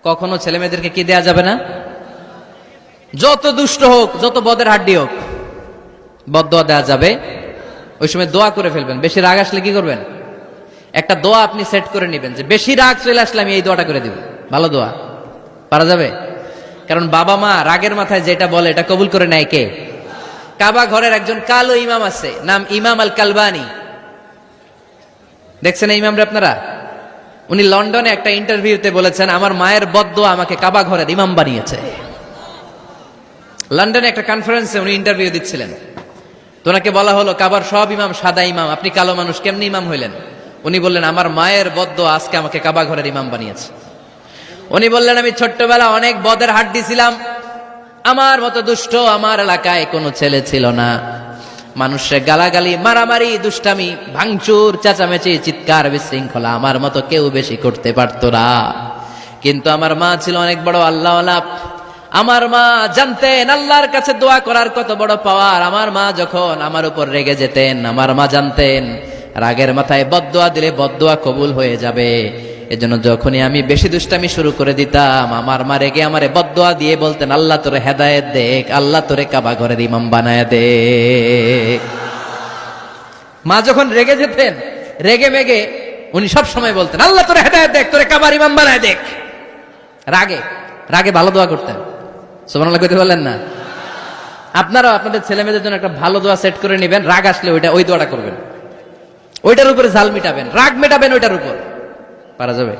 কখনো ছেলে মেয়েদেরকে কি দেয়া যাবে না? যত দুষ্ট হোক, যত বদের হাড্ডি হোক, বদদোয়া দেয়া যাবে। ওই সময় দোয়া করে ফেলবেন। বেশি রাগ আসলে কি করবেন? একটা দোয়া আপনি সেট করে নেবেন যে বেশি রাগ চলে আসলে আমি এই দোয়াটা করে দিব। ভালো দোয়া পারা যাবে, কারণ বাবা মা রাগের মাথায় যেটা বলে এটা কবুল করে নেয় কে? কাবা ঘরের একজন কালো ইমাম আছে, নাম ইমাম আল কালবানি। দেখছেন এই ইমামরা আপনারা? উনি লন্ডনে একটা ইন্টারভিউতে বলেছেন, আমার মায়ের বদদোয়া আমাকে কাবা ঘরের ইমাম বানিয়েছে। লন্ডনে একটা কনফারেন্সে উনি ইন্টারভিউ দিচ্ছিলেন, তো ওনাকে বলা হলো কাবার সব ইমাম সাদা ইমাম, আপনি কালো মানুষ, কেমনি ইমাম হইলেন? উনি বললেন, আমার মায়ের বদদোয়া আজকে আমাকে কাবা ঘরের ইমাম বানিয়েছে। উনি বললেন, আমি ছোট্টবেলা অনেক বদের হাড্ডি ছিলাম, আমার মতো দুষ্ট আমার এলাকায় কোনো ছেলে ছিল না। মানুষের গালাগালি, মারামারি, দুষ্টামি, ভাঙচুর, চেঁচামেচি, চিৎকার, বিশৃঙ্খলা আমার মতো কেউ বেশি করতে পারতো না। কিন্তু আমার মা ছিল অনেক বড় আল্লাহওয়ালা। আমার মা জানতেন আল্লাহর কাছে দোয়া করার কত বড় পাওয়ার। আমার মা যখন আমার উপর রেগে যেতেন, আমার মা জানতেন রাগের মাথায় বদদোয়া দিলে বদদোয়া কবুল হয়ে যাবে। এজন্য যখনই আমি বেশি দুষ্টামি শুরু করে দিতাম, আমার মা রেগে আমারে বদদোয়া দিয়ে বলতেন, আল্লাহ তোরে হেদায়েত দেখ, আল্লাহ তোরে কাবা ঘরের ইমাম বানায় দে। মা যখন রেগে যেতেন, রেগে মেগে উনি সব সময় বলতেন, আল্লাহ তোরে হেদায়েত দেখ, তোরে কাবার ইমাম বানায় দেখ। রাগে রাগে ভালো দোয়া করতেন। সুবহানাল্লাহ কইতে বললেন না? আপনারাও আপনাদের ছেলে মেয়েদের জন্য একটা ভালো দোয়া সেট করে নেবেন। রাগ আসলে ওই দোয়াটা করবেন, ওইটার উপরে ঝাল মিটাবেন, রাগ মেটাবেন ওইটার উপর। পারা যাবে?